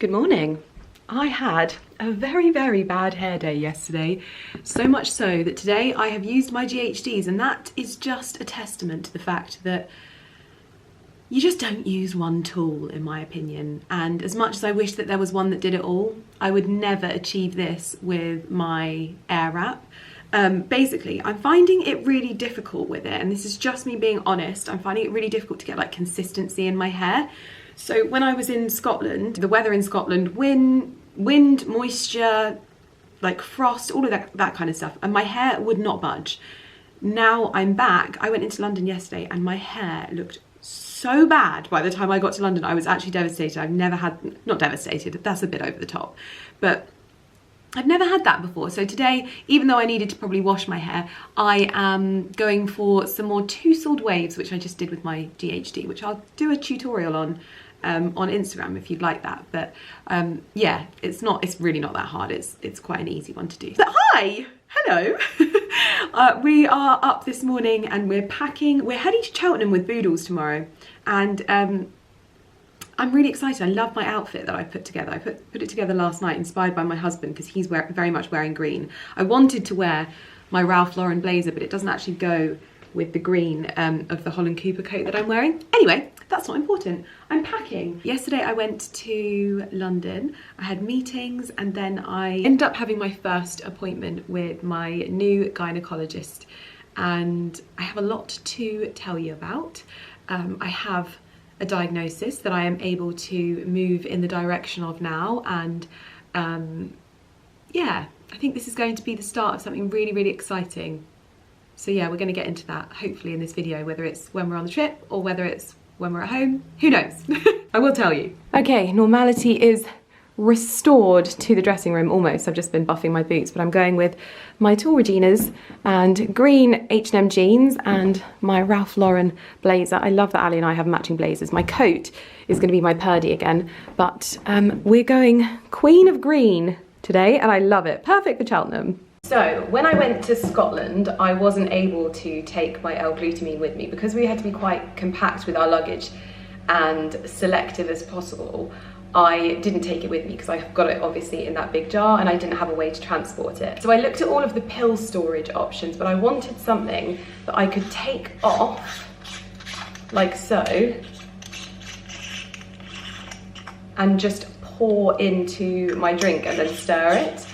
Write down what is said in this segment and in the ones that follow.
Good morning. I had a very, very bad hair day yesterday, so much so that today I have used my GHDs, and that is just a testament to the fact that you just don't use one tool, in my opinion. And as much as I wish that there was one that did it all, I would never achieve this with my air wrap. Basically, I'm finding it really difficult with it, and this is just me being honest. I'm finding it really difficult to get like consistency in my hair. So when I was in Scotland, the weather in Scotland, wind, moisture, like frost, all of that kind of stuff, and my hair would not budge. Now I'm back. I went into London yesterday and my hair looked so bad by the time I got to London. I was actually devastated. I've never had, not devastated, that's a bit over the top, but I've never had that before. So today, even though I needed to probably wash my hair, I am going for some more two-soled waves, which I just did with my GHD, which I'll do a tutorial on Instagram if you'd like that. But yeah, it's really not that hard. It's quite an easy one to do. But hi, hello. We are up this morning and we're packing. We're heading to Cheltenham with Boodles tomorrow, and I'm really excited. I love my outfit that I put together. I put it together last night, inspired by my husband, because he's very much wearing green. I wanted to wear my Ralph Lauren blazer, but it doesn't actually go with the green of the Holland Cooper coat that I'm wearing. Anyway, that's not important. I'm packing. Yesterday I went to London. I had meetings, and then I ended up having my first appointment with my new gynecologist, and I have a lot to tell you about. I have a diagnosis that I am able to move in the direction of now, and yeah, I think this is going to be the start of something really, really exciting. So yeah, we're going to get into that hopefully in this video, whether it's when we're on the trip or whether it's when we're at home, who knows? I will tell you. Okay, normality is restored to the dressing room almost. I've just been buffing my boots, but I'm going with my tall Reginas and green H&M jeans and my Ralph Lauren blazer. I love that Ali and I have matching blazers. My coat is going to be my Purdy again, but we're going Queen of Green today, and I love it. Perfect for Cheltenham. So when I went to Scotland, I wasn't able to take my LGlutamine with me because we had to be quite compact with our luggage and selective as possible. I didn't take it with me because I've got it obviously in that big jar and I didn't have a way to transport it. So I looked at all of the pill storage options, but I wanted something that I could take off like so and just pour into my drink and then stir it.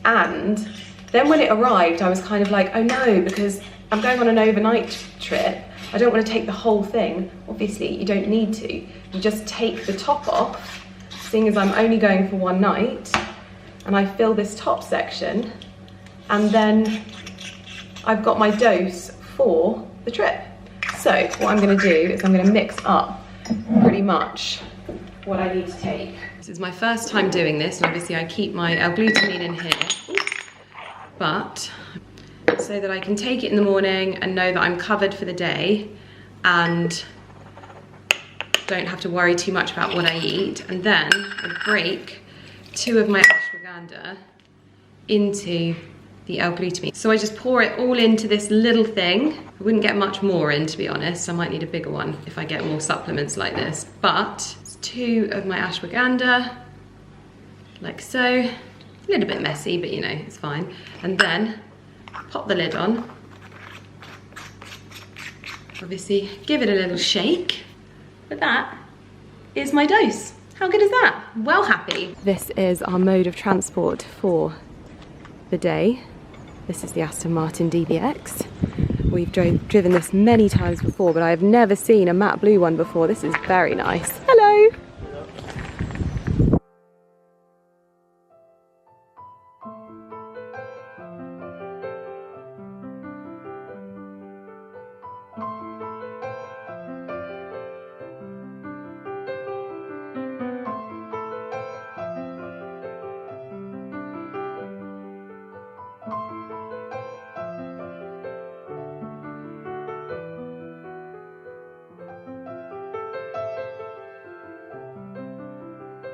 And then when it arrived, I was kind of like, oh no, because I'm going on an overnight trip. I don't want to take the whole thing. Obviously, you don't need to. You just take the top off, seeing as I'm only going for one night, and I fill this top section, and then I've got my dose for the trip. So what I'm going to do is I'm going to mix up pretty much what I need to take. This is my first time doing this, and obviously I keep my L-glutamine in here. But so that I can take it in the morning and know that I'm covered for the day and don't have to worry too much about what I eat. And then I break 2 of my ashwagandha into the L-glutamine. So I just pour it all into this little thing. I wouldn't get much more in, to be honest. I might need a bigger one if I get more supplements like this. But it's 2 of my ashwagandha, like so. A little bit messy, but you know, it's fine. And then pop the lid on. Obviously, give it a little shake. But that is my dose. How good is that? Well happy. This is our mode of transport for the day. This is the Aston Martin DBX. We've driven this many times before, but I have never seen a matte blue one before. This is very nice. Hello.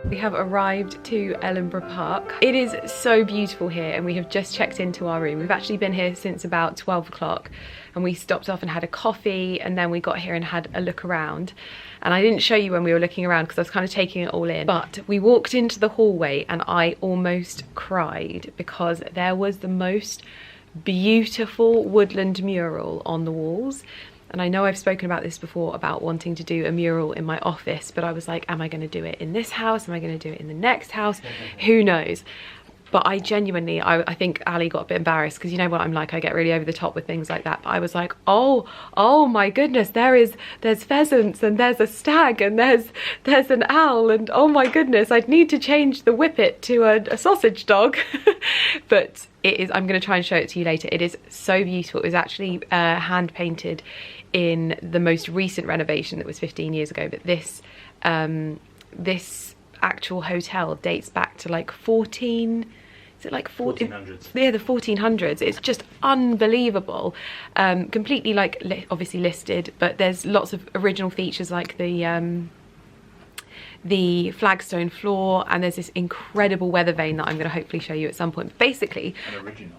We have arrived to Ellenborough Park. It is so beautiful here and we have just checked into our room. We've actually been here since about 12 o'clock and we stopped off and had a coffee and then we got here and had a look around. And I didn't show you when we were looking around because I was kind of taking it all in. But we walked into the hallway and I almost cried because there was the most beautiful woodland mural on the walls. And I know I've spoken about this before about wanting to do a mural in my office, but I was like, am I going to do it in this house? Am I going to do it in the next house? Who knows? But I genuinely, I think Ali got a bit embarrassed because you know what I'm like, I get really over the top with things like that. But I was like, oh my goodness, there's pheasants and there's a stag and there's an owl and oh my goodness, I'd need to change the whippet to a sausage dog. But it is, I'm going to try and show it to you later. It is so beautiful. It was actually hand painted in the most recent renovation that was 15 years ago. But this actual hotel dates back to like 1400s? Yeah, the 1400s. It's just unbelievable. Completely like obviously listed, but there's lots of original features like the flagstone floor, and there's this incredible weather vane that I'm going to hopefully show you at some point. But basically, an original.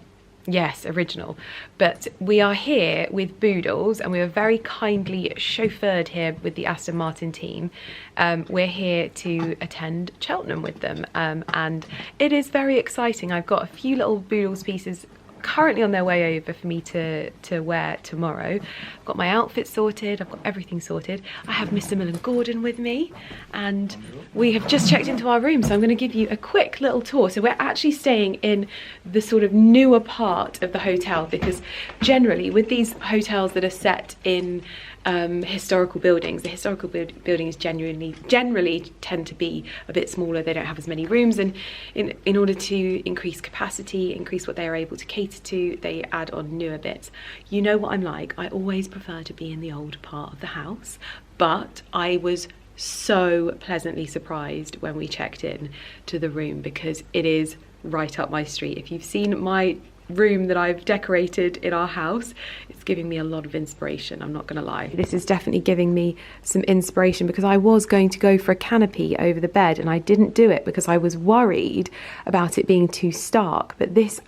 Yes, original. But we are here with Boodles and we were very kindly chauffeured here with the Aston Martin team. We're here to attend Cheltenham with them and it is very exciting. I've got a few little Boodles pieces currently on their way over for me to wear tomorrow. I've got my outfit sorted, I've got everything sorted. I have Mr. Millen Gordon with me and we have just checked into our room, so I'm going to give you a quick little tour. So we're actually staying in the sort of newer part of the hotel because generally with these hotels that are set in historical buildings, the historical buildings generally tend to be a bit smaller. They don't have as many rooms, and in order to increase capacity, increase what they are able to cater to, they add on newer bits. You know what I'm like, I always prefer to be in the old part of the house, but I was so pleasantly surprised when we checked in to the room because it is right up my street. If you've seen my room that I've decorated in our house, it's giving me a lot of inspiration, I'm not gonna lie. This is definitely giving me some inspiration because I was going to go for a canopy over the bed and I didn't do it because I was worried about it being too stark, but this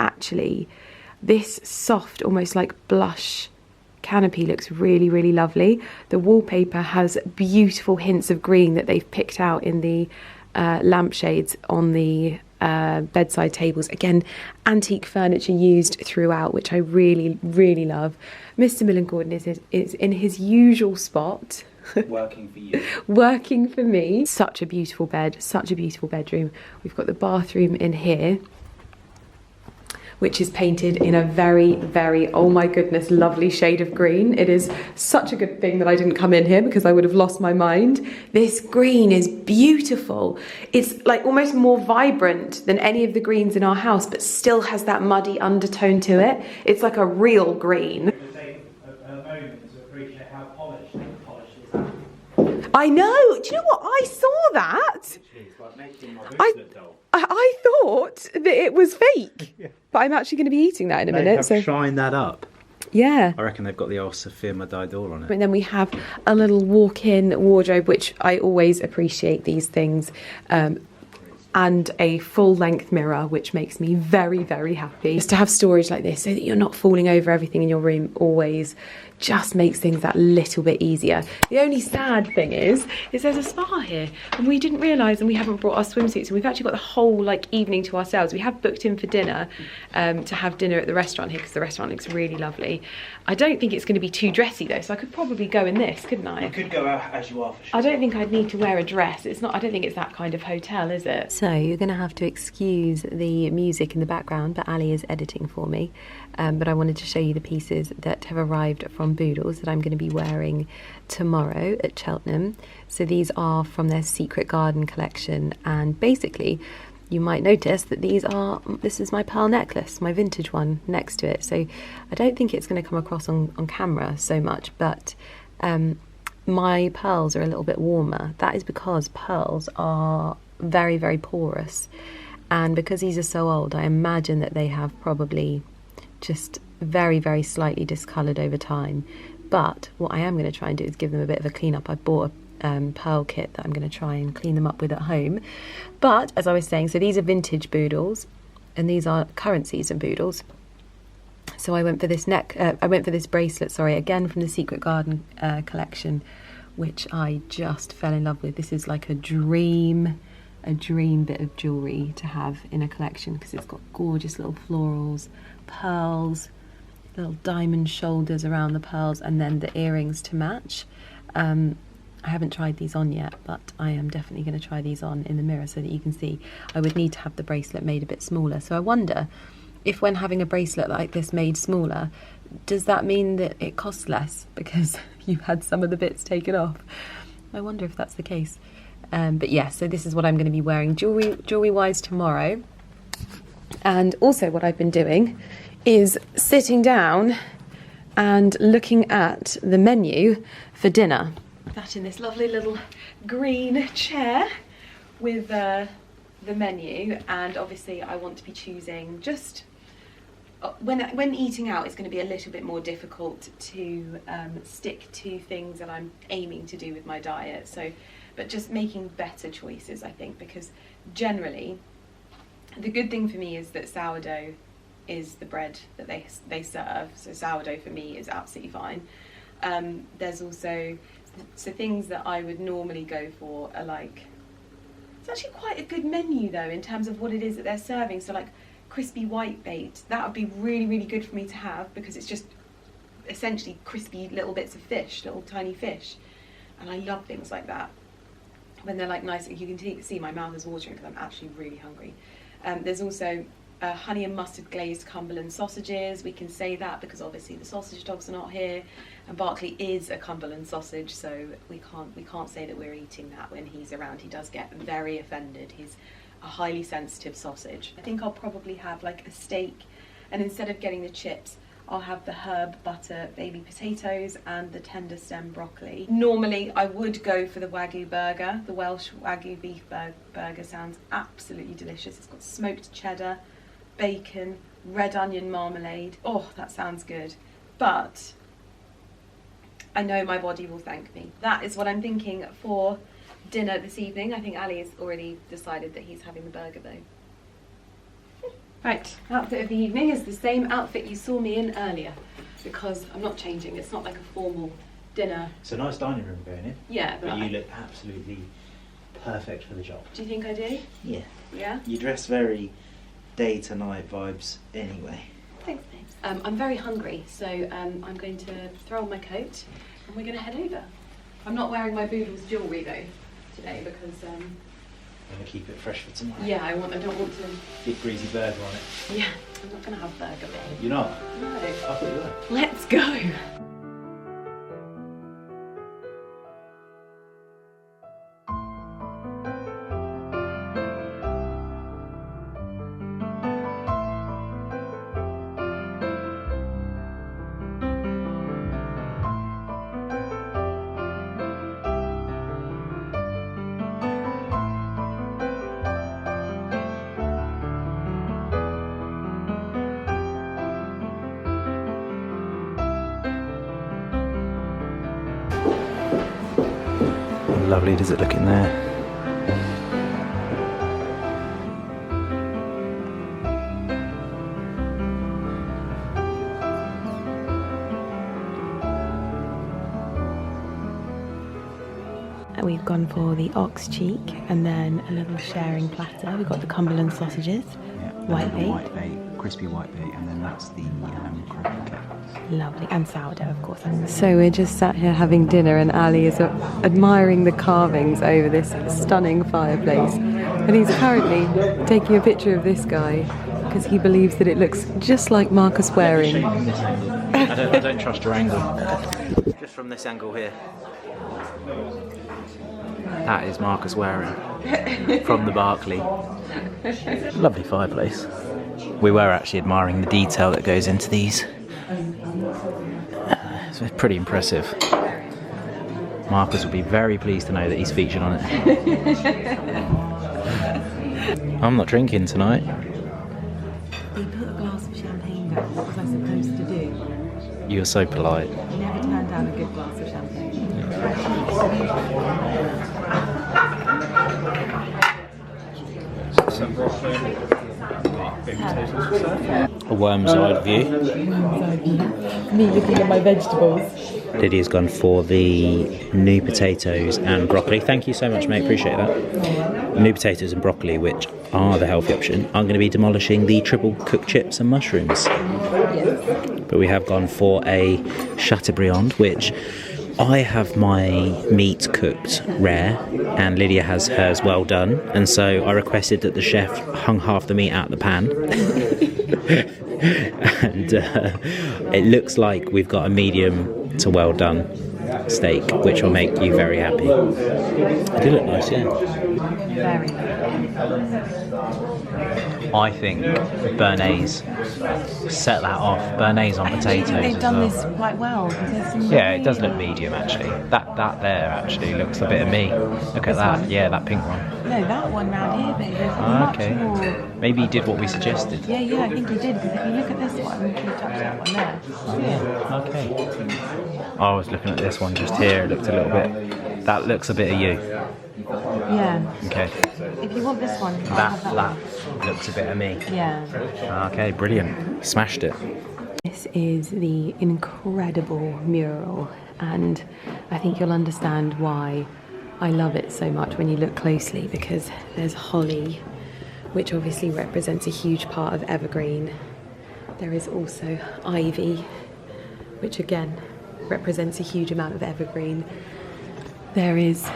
soft, almost like blush canopy looks really lovely. The wallpaper has beautiful hints of green that they've picked out in the lampshades on the bedside tables. Again, antique furniture used throughout, which I really love. Mr. Millen Gordon is in his usual spot. Working for you. Working for me. Such a beautiful bed, such a beautiful bedroom. We've got the bathroom in here, which is painted in a very, oh my goodness, lovely shade of green. It is such a good thing that I didn't come in here because I would have lost my mind. This green is beautiful. It's like almost more vibrant than any of the greens in our house, but still has that muddy undertone to it. It's like a real green. I know. Do you know what? I saw that. It's like making my I thought that it was fake, yeah. But I'm actually going to be eating that in a minute. So shine that up. Yeah. I recken they've got the old Sophia Madai door on it. And then we have a little walk-in wardrobe, which I always appreciate these things, and a full-length mirror, which makes me very happy. Just to have storage like this so that you're not falling over everything in your room always just makes things that little bit easier. The only sad thing is there's a spa here and we didn't realise, and we haven't brought our swimsuits, and we've actually got the whole like evening to ourselves. We have booked in for dinner to have dinner at the restaurant here because the restaurant looks really lovely. I don't think it's going to be too dressy though, so I could probably go in this, couldn't I? You could go out as you are for sure. I don't think I'd need to wear a dress. It's not, I don't think it's that kind of hotel, is it? So you're going to have to excuse the music in the background, but Ali is editing for me. But I wanted to show you the pieces that have arrived from Boodles that I'm going to be wearing tomorrow at Cheltenham. So these are from their Secret Garden collection, and basically you might notice that this is my pearl necklace, my vintage one next to it. So I don't think it's going to come across on camera so much, but my pearls are a little bit warmer. That is because pearls are very porous, and because these are so old, I imagine that they have probably just very slightly discoloured over time. But what I am going to try and do is give them a bit of a clean up. I bought pearl kit that I'm going to try and clean them up with at home. But as I was saying, so these are vintage boodles, and these are current season boodles. So I went for this bracelet, sorry, again from the Secret Garden collection, which I just fell in love with. This is like a dream bit of jewellery to have in a collection, because it's got gorgeous little florals, pearls, little diamond shoulders around the pearls, and then the earrings to match. I haven't tried these on yet, but I am definitely going to try these on in the mirror so that you can see. I would need to have the bracelet made a bit smaller. So I wonder if when having a bracelet like this made smaller, does that mean that it costs less because you've had some of the bits taken off? I wonder if that's the case. But yeah, so this is what I'm going to be wearing jewellery-wise tomorrow. And also what I've been doing is sitting down and looking at the menu for dinner. That in this lovely little green chair with the menu, and obviously I want to be choosing just when eating out, it's going to be a little bit more difficult to stick to things that I'm aiming to do with my diet. So, but just making better choices, I think, because generally the good thing for me is that sourdough is the bread that they serve. So sourdough for me is absolutely fine. There's also things that I would normally go for are like, it's actually quite a good menu though in terms of what it is that they're serving. So like crispy whitebait, that would be really, really good for me to have, because it's just essentially crispy little bits of fish, little tiny fish, and I love things like that when they're like nice. You can see my mouth is watering because I'm actually really hungry. There's also honey and mustard glazed Cumberland sausages. We can say that because obviously the sausage dogs are not here, and Barclay is a Cumberland sausage, so we can't say that we're eating that when he's around. He does get very offended. He's a highly sensitive sausage. I think I'll probably have like a steak, and instead of getting the chips, I'll have the herb butter baby potatoes and the tender stem broccoli. Normally I would go for the Wagyu burger. The Welsh Wagyu beef burger sounds absolutely delicious. It's got smoked cheddar, bacon, red onion marmalade. Oh, that sounds good. But I know my body will thank me. That is what I'm thinking for dinner this evening. I think Ali has already decided that he's having the burger though. Right, outfit of the evening is the same outfit you saw me in earlier, because I'm not changing. It's not like a formal dinner. It's a nice dining room going in. Yeah, but you look absolutely perfect for the job. Do you think I do? Yeah. Yeah? You dress very day to night vibes anyway. Thanks, babes. I'm very hungry, so I'm going to throw on my coat and we're going to head over. I'm not wearing my Boodles jewellery though today because I'm going to keep it fresh for tomorrow. yeah, I don't want to. Big greasy burger on it. Yeah, I'm not going to have burger, babe. You're not? No. I thought you were. Let's go. How lovely does it look in there? We've gone for the ox cheek and then a little sharing platter. We've got the Cumberland sausages, whitebait, crispy whitebait, and then that's the croquette. Lovely, and sourdough, of course. So we're just sat here having dinner, and Ali is admiring the carvings over this stunning fireplace. And he's currently taking a picture of this guy because he believes that it looks just like Marcus Waring. I don't trust your angle. Just from this angle here. That is Marcus Waring from the Barclay. Lovely fireplace. We were actually admiring the detail that goes into these. It's pretty impressive. Marcus would be very pleased to know that he's featured on it. I'm not drinking tonight. He put a glass of champagne down. What was I supposed to do? You were so polite. I never turned down a good glass of champagne. A worm's eye view. Me looking at my vegetables. Lydia's gone for the new potatoes and broccoli. Thank you so much, mate. Appreciate that. New potatoes and broccoli, which are the healthy option. I'm going to be demolishing the triple cooked chips and mushrooms. Yes. But we have gone for a Chateaubriand, which I have my meat cooked rare and Lydia has hers well done. And so I requested that the chef hung half the meat out of the pan. And it looks like we've got a medium to well done steak, which will make you very happy. They do look nice, yeah. Very. I think Bernays, set that off. Bernays on potatoes. I think they've done well. this quite well. Yeah, it does look medium actually. That there actually looks a bit of me. Look at that. One? Yeah, that pink one. No, that one round here, baby. There's Okay. much more. Maybe he did what we suggested. Yeah, I think he did. Because if you look at this one, you touch that one there. Yeah. Okay. I was looking at this one just here. It looked a little bit. That looks a bit of you. Yeah. Okay. If you want this one, I'll have That one. looks a bit of me. Yeah. Okay, brilliant. Smashed it. This is the incredible mural, and I think you'll understand why I love it so much when you look closely, because there's holly, which obviously represents a huge part of evergreen. There is also ivy, which again represents a huge amount of evergreen. There is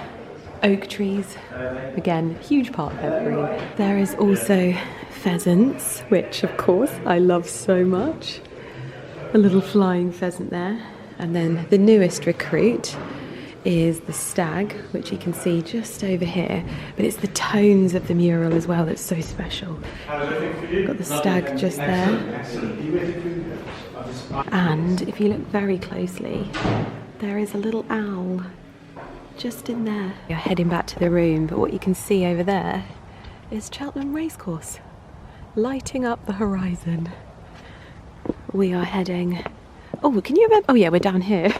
oak trees, again, huge part of evergreen. There is also pheasants, which of course I love so much. A little flying pheasant there. And then the newest recruit is the stag, which you can see just over here. But it's the tones of the mural as well that's so special. Got the stag just there. And if you look very closely, there is a little owl just in there. You're heading back to the room, but what you can see over there is Cheltenham Racecourse, lighting up the horizon. We are heading... Oh, can you remember? Oh yeah, we're down here.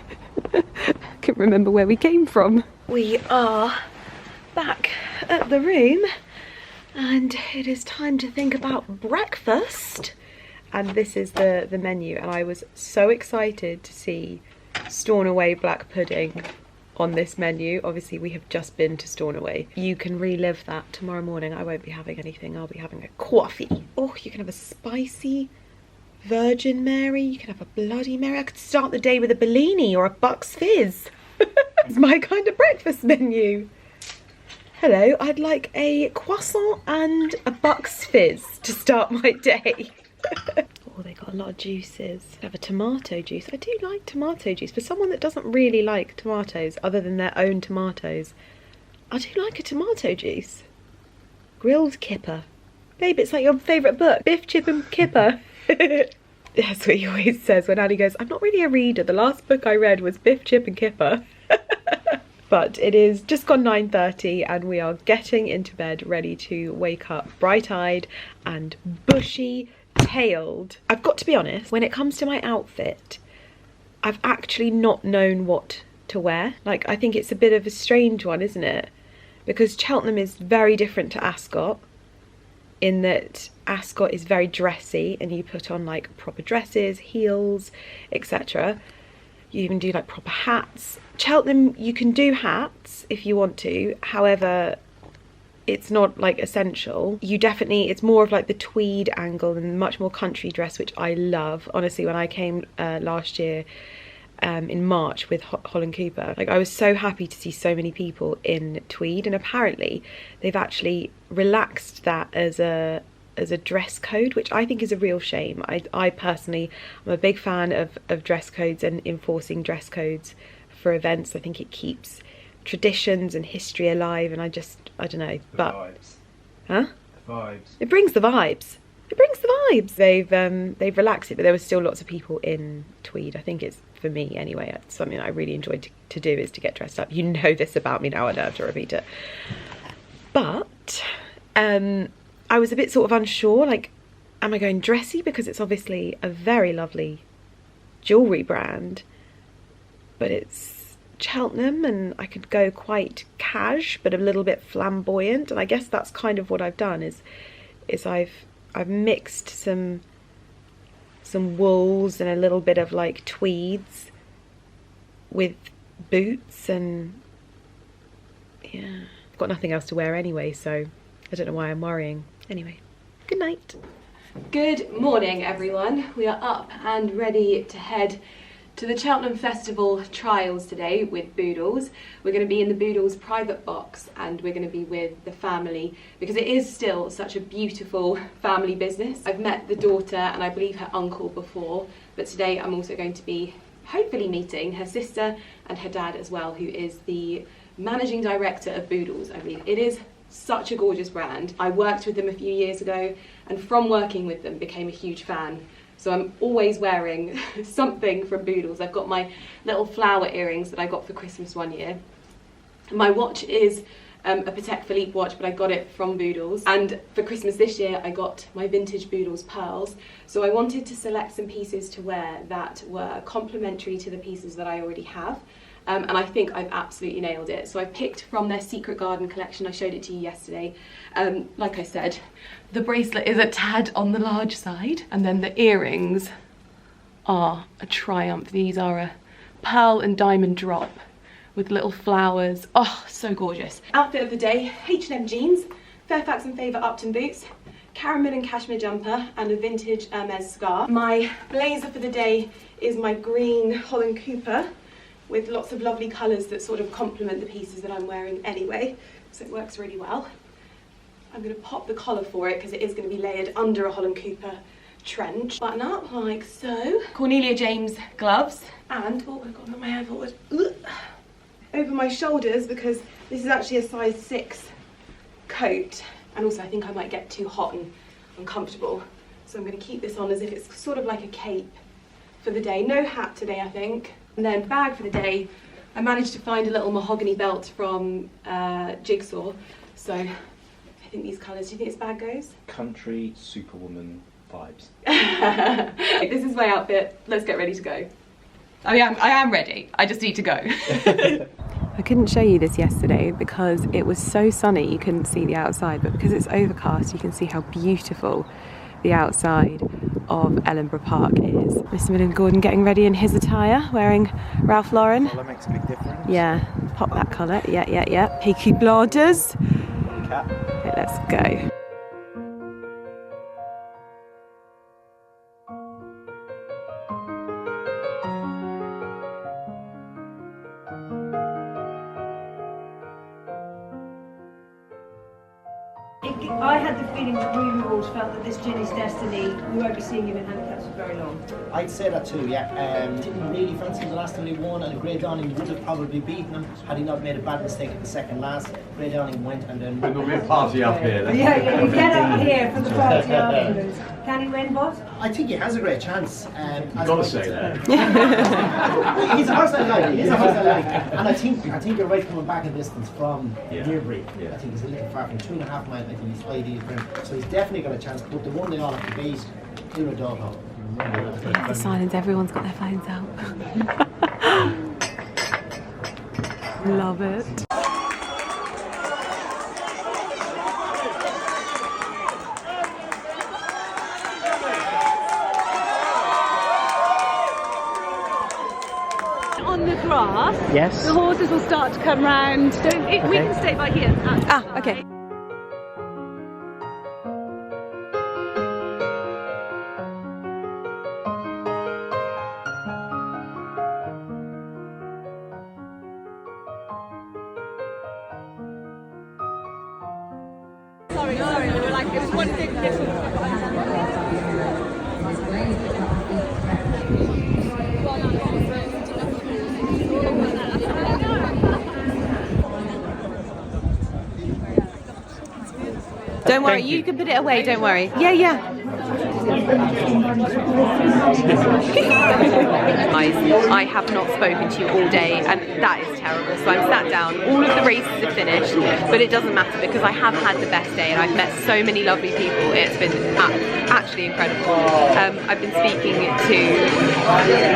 I can remember where we came from. We are back at the room, and it is time to think about breakfast. And this is the menu, and I was so excited to see Stornoway black pudding on this menu. Obviously we have just been to Stornoway. You can relive that tomorrow morning. I won't be having anything, I'll be having a coffee. Oh, you can have a spicy Virgin Mary, you can have a Bloody Mary. I could start the day with a Bellini or a Bucks Fizz. It's my kind of breakfast menu. Hello, I'd like a croissant and a Bucks Fizz to start my day. Oh, they got a lot of juices. Have a tomato juice. I do like tomato juice. For someone that doesn't really like tomatoes other than their own tomatoes, I do like a tomato juice. Grilled kipper. Babe, it's like your favourite book. Biff, Chip and Kipper. That's what he always says when Annie goes, I'm not really a reader. The last book I read was Biff, Chip and Kipper. But it is just gone 9:30 and we are getting into bed ready to wake up bright-eyed and bushy-tailed. I've got to be honest, when it comes to my outfit, I've actually not known what to wear. Like, I think it's a bit of a strange one, isn't it? Because Cheltenham is very different to Ascot, in that Ascot is very dressy and you put on like proper dresses, heels, etc. You even do like proper hats. Cheltenham, you can do hats if you want to, however, it's not like essential. You definitely, it's more of like the tweed angle and much more country dress, which I love. Honestly, when I came last year in March with Holland Cooper, like I was so happy to see so many people in tweed, and apparently they've actually relaxed that as a dress code, which I think is a real shame. I personally am a big fan of dress codes and enforcing dress codes for events. I think it keeps traditions and history alive, and I don't know, but vibes. Huh? The vibes. It brings the vibes. It brings the vibes. They've relaxed it, but there were still lots of people in tweed. I think it's, for me anyway, it's something I really enjoyed to do, is to get dressed up. You know this about me now, I don't have to repeat it. But I was a bit sort of unsure, like, am I going dressy? Because it's obviously a very lovely jewellery brand, but it's Cheltenham, and I could go quite cash but a little bit flamboyant, and I guess that's kind of what I've done is I've mixed some wools and a little bit of like tweeds with boots, and yeah, I've got nothing else to wear anyway, so I don't know why I'm worrying. Anyway, good night. Good morning everyone. We are up and ready to head to the Cheltenham Festival trials today with Boodles. We're going to be in the Boodles private box, and we're going to be with the family because it is still such a beautiful family business. I've met the daughter and I believe her uncle before, but today I'm also going to be hopefully meeting her sister and her dad as well, who is the managing director of Boodles. I mean, it is such a gorgeous brand. I worked with them a few years ago, and from working with them became a huge fan. So I'm always wearing something from Boodles. I've got my little flower earrings that I got for Christmas one year. My watch is a Patek Philippe watch, but I got it from Boodles. And for Christmas this year, I got my vintage Boodles pearls. So I wanted to select some pieces to wear that were complementary to the pieces that I already have. And I think I've absolutely nailed it. So I picked from their Secret Garden collection. I showed it to you yesterday. Like I said, the bracelet is a tad on the large side, and then the earrings are a triumph. These are a pearl and diamond drop with little flowers. Oh, so gorgeous. Outfit of the day, H&M jeans, Fairfax and Favour Upton boots, caramel and cashmere jumper, and a vintage Hermes scarf. My blazer for the day is my green Holland Cooper, with lots of lovely colours that sort of complement the pieces that I'm wearing anyway, so it works really well. I'm going to pop the collar for it because it is going to be layered under a Holland Cooper trench. Button up like so. Cornelia James gloves, and, oh, I've got to put my hair forward, over my shoulders because this is actually a size 6 coat, and also I think I might get too hot and uncomfortable, so I'm going to keep this on as if it's sort of like a cape for the day. No hat today, I think. And then bag for the day, I managed to find a little mahogany belt from Jigsaw. So I think these colours, do you think this bag goes? Country superwoman vibes. This is my outfit. Let's get ready to go. I am ready. I just need to go. I couldn't show you this yesterday because it was so sunny you couldn't see the outside, but because it's overcast you can see how beautiful the outside of Ellenborough Park is. Mr. Millen Gordon getting ready in his attire, wearing Ralph Lauren. Colour makes a big difference. Yeah, pop that colour. Yeah. Peaky Blinders. Cat. Okay, let's go. I had the feeling that we all felt that this Ginny's Destiny, we won't be seeing him in handcuffs for very long. I'd say that too, yeah. Didn't really fancy the last time he won, and Grey Dawning would have probably beaten him had he not made a bad mistake at the second last. Grey Dawning went, and then... There'll be a party up here. Yeah, you get up here for the party afterwards. Can he win, boss? I think he has a great chance. You've got to say that. He's a horse I like, And I think you're right coming back in distance from Newbury. Yeah. I think he's a little far from 2.5 miles, I think he's ideal for him. So he's definitely got a chance, but the one they all have to beat, Doghouse. The silence, everyone's got their phones out. Love it. On the grass, Yes. the horses will start to come round. We can stay by here. Okay. Sorry, we were like, it was one big Don't worry, you can put it away, don't worry. Yeah. I have not spoken to you all day, and that is terrible. So I'm sat down, all of the races are finished, but it doesn't matter because I have had the best day and I've met so many lovely people. It's been actually incredible. I've been speaking to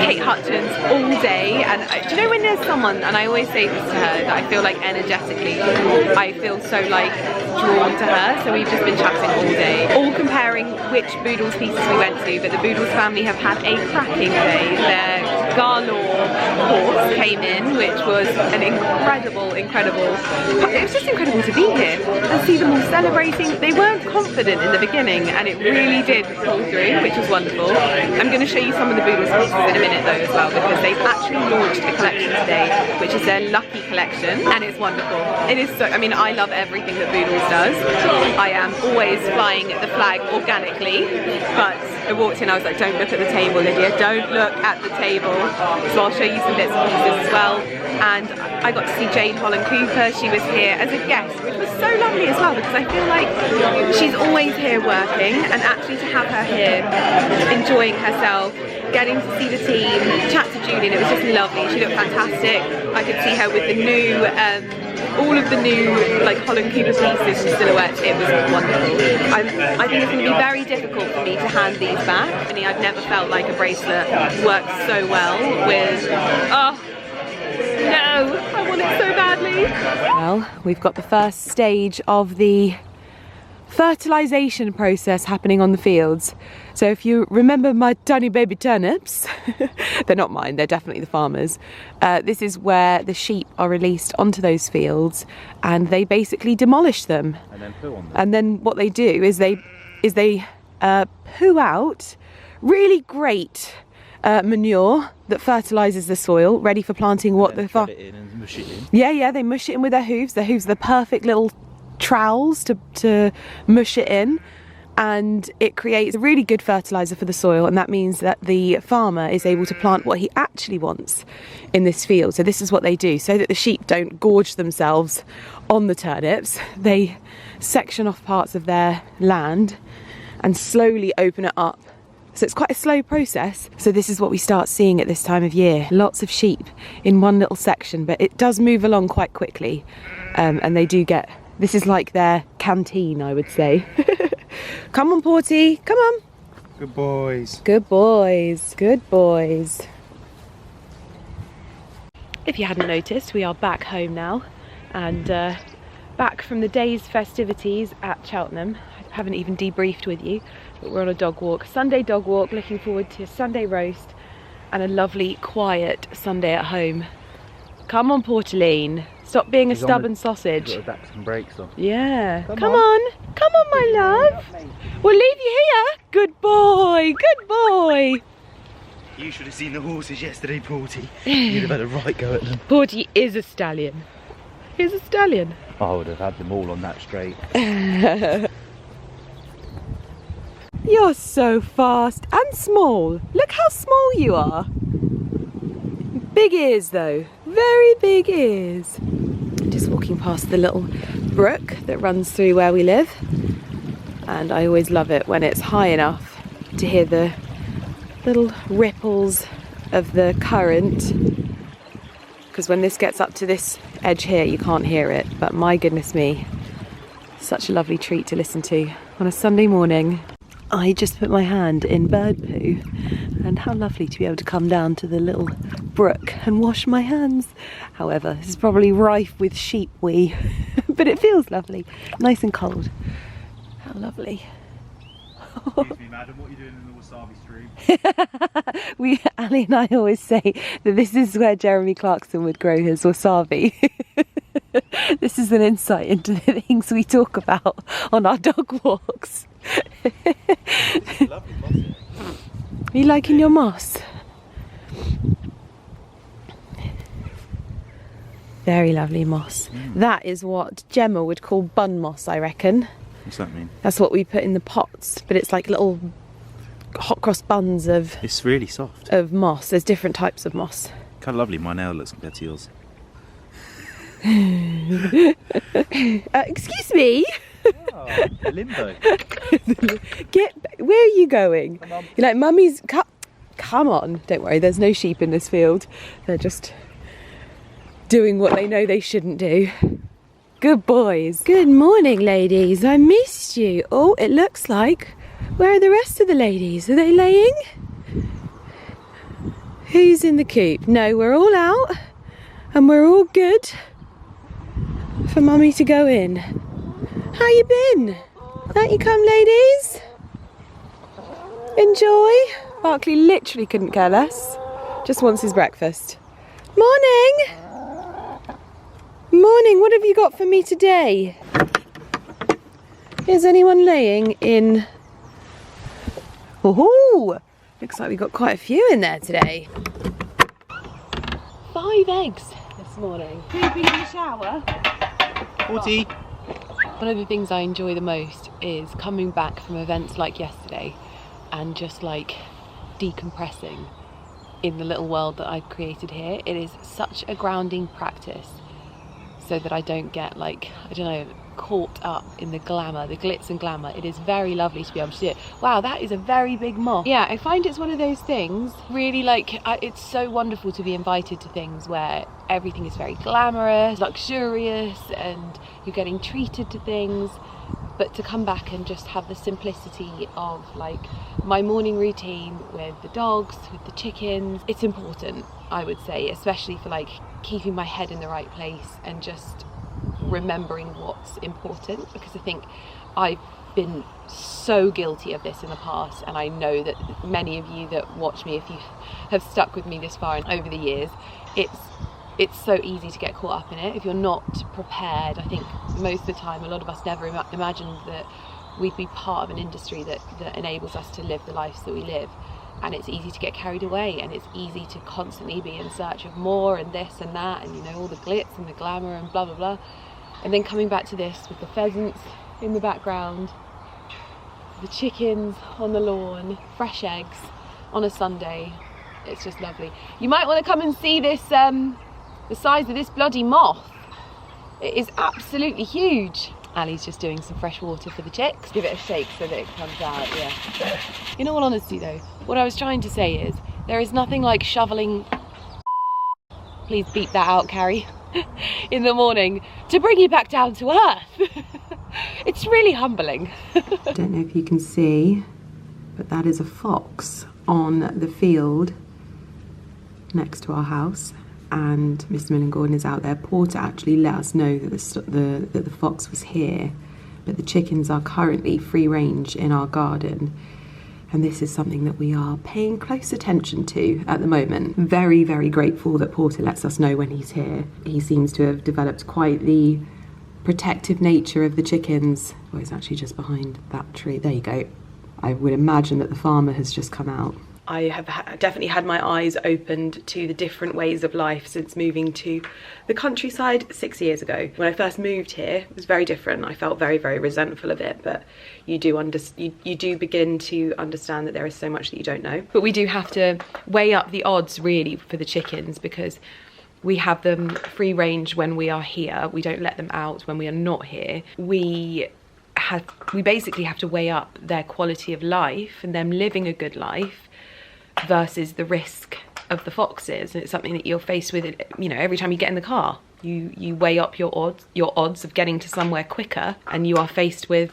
Kate Hutchins all day, and do you know when there's someone, and I always say this to her, that I feel like energetically I feel so like drawn to her, so we've just been chatting all day, all comparing which Boodles pieces we went to, but the Boodles family have had a cracking day. Their Garlaw horse came in, which was an incredible, it was just incredible to be here and see them all celebrating. They weren't confident in the beginning and it really did pull through, which was wonderful. I'm going to show you some of the Boodles pieces in a minute though as well, because they've actually launched a collection today, which is their Lucky collection, and it's wonderful. It is so, I mean, I love everything that Boodles does. I am always flying the flag organically, but I walked in, I was like, don't look at the table, Lydia, don't look at the table. So I'll show you some bits and pieces as well. And I got to see Jane Holland Cooper. She was here as a guest, which was so lovely as well, because I feel like she's always here working, and actually to have her here enjoying herself, getting to see the team, chat to Julian, it was just lovely. She looked fantastic. I could see her with the new all of the new like Holland Cooper pieces and silhouettes. It was wonderful. I think it's going to be very difficult for me to hand these back. I mean, I've never felt like a bracelet worked so well with, oh no, I want it so badly. Well, we've got the first stage of the fertilisation process happening on the fields. So if you remember my tiny baby turnips, they're not mine, they're definitely the farmers. This is where the sheep are released onto those fields and they basically demolish them. And then poo on them. And then what they do is they poo out really great manure that fertilises the soil, ready for planting what the farm. Yeah, they mush it in with their hooves. Their hooves are the perfect little trowels to mush it in, and it creates a really good fertiliser for the soil, and that means that the farmer is able to plant what he actually wants in this field. So this is what they do, so that the sheep don't gorge themselves on the turnips. They section off parts of their land and slowly open it up. So it's quite a slow process. So this is what we start seeing at this time of year. Lots of sheep in one little section, but it does move along quite quickly. And they do get, this is like their canteen, I would say. Come on, Porty, come on. Good boys. Good boys, good boys. If you hadn't noticed, we are back home now, and back from the day's festivities at Cheltenham. I haven't even debriefed with you, but we're on a dog walk, Sunday dog walk, looking forward to Sunday roast and a lovely quiet Sunday at home. Come on, Portaline, stop being a stubborn sausage. Got the backs and brakes on. Yeah, come on, my love. We'll leave you here. Good boy, good boy. You should have seen the horses yesterday, Porty. You'd have had a right go at them. Porty is a stallion. He's a stallion. I would have had them all on that straight. You're so fast and small. Look how small you are. Big ears though, very big ears. Just walking past the little brook that runs through where we live. And I always love it when it's high enough to hear the little ripples of the current. Because when this gets up to this edge here, you can't hear it. But my goodness me, such a lovely treat to listen to on a Sunday morning. I just put my hand in bird poo, and how lovely to be able to come down to the little brook and wash my hands. However, this is probably rife with sheep wee, but it feels lovely, nice and cold. How lovely. Excuse me, madam, what are you doing in the wasabi stream? Ali and I always say that this is where Jeremy Clarkson would grow his wasabi. This is an insight into the things we talk about on our dog walks. Lovely moss. Are you liking your moss? Very lovely moss. That is what Gemma would call bun moss, I reckon. What's that mean? That's what we put in the pots, but it's like little hot cross buns of It's really soft. moss. There's different types of moss. Kind of lovely. My nail looks compared to yours. Excuse me? Oh, limbo. Where are you going? You're like, Mummy's... Come on. Don't worry, there's no sheep in this field. They're just doing what they know they shouldn't do. Good boys. Good morning, ladies. I missed you. Oh, it looks like... Where are the rest of the ladies? Are they laying? Who's in the coop? No, we're all out. And we're all good for Mummy to go in. How you been? Don't you come, ladies? Enjoy. Barkley literally couldn't care less. Just wants his breakfast. Morning. Morning, what have you got for me today? Is anyone laying in? Oh, looks like we've got quite a few in there today. 5 eggs this morning. Who's been in the shower? 40. One of the things I enjoy the most is coming back from events like yesterday and just like decompressing in the little world that I've created here. It is such a grounding practice so that I don't get like, I don't know, caught up in the glamour, the glitz and glamour. It is very lovely to be able to do it. Wow, that is a very big moth. Yeah, I find it's one of those things, really like, it's so wonderful to be invited to things where everything is very glamorous, luxurious, and you're getting treated to things. But to come back and just have the simplicity of like my morning routine with the dogs, with the chickens, it's important, I would say, especially for like keeping my head in the right place and just remembering what's important, because I think I've been so guilty of this in the past, and I know that many of you that watch me, if you have stuck with me this far and over the years, it's so easy to get caught up in it if you're not prepared. I think most of the time a lot of us never imagined that we'd be part of an industry that enables us to live the lives that we live, and it's easy to get carried away, and it's easy to constantly be in search of more and this and that, and you know, all the glitz and the glamour and blah blah blah. And then coming back to this with the pheasants in the background, the chickens on the lawn, fresh eggs on a Sunday, it's just lovely. You might want to come and see this, the size of this bloody moth. It is absolutely huge. Ali's just doing some fresh water for the chicks. Give it a shake so that it comes out, yeah. In all honesty though, what I was trying to say is, there is nothing like shoveling, please beep that out, Carrie, in the morning to bring you back down to earth. It's really humbling. I don't know if you can see, but that is a fox on the field next to our house, and Miss Millen Gordon is out there. Porter actually let us know that the fox was here, but the chickens are currently free range in our garden, and this is something that we are paying close attention to at the moment. Very, very grateful that Porter lets us know when he's here. He seems to have developed quite the protective nature of the chickens. Oh, he's actually just behind that tree. There you go. I would imagine that the farmer has just come out. I have definitely had my eyes opened to the different ways of life since moving to the countryside 6 years ago. When I first moved here, it was very different. I felt very, very resentful of it, but you do begin to understand that there is so much that you don't know. But we do have to weigh up the odds really for the chickens, because we have them free range when we are here. We don't let them out when we are not here. We basically have to weigh up their quality of life and them living a good life versus the risk of the foxes. And it's something that you're faced with, you know, every time you get in the car. You weigh up your odds of getting to somewhere quicker, and you are faced with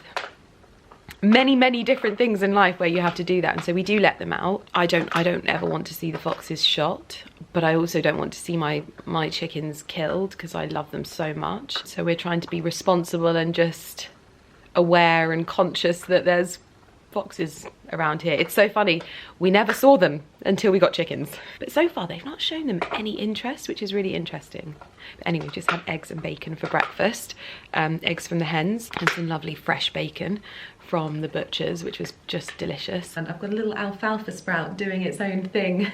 many, many different things in life where you have to do that. And so we do let them out. I don't ever want to see the foxes shot, but I also don't want to see my chickens killed, because I love them so much. So we're trying to be responsible and just aware and conscious that there's foxes around here. It's so funny, we never saw them until we got chickens, but so far they've not shown them any interest, which is really interesting. But anyway, just had eggs and bacon for breakfast, eggs from the hens and some lovely fresh bacon from the butchers, which was just delicious. And I've got a little alfalfa sprout doing its own thing.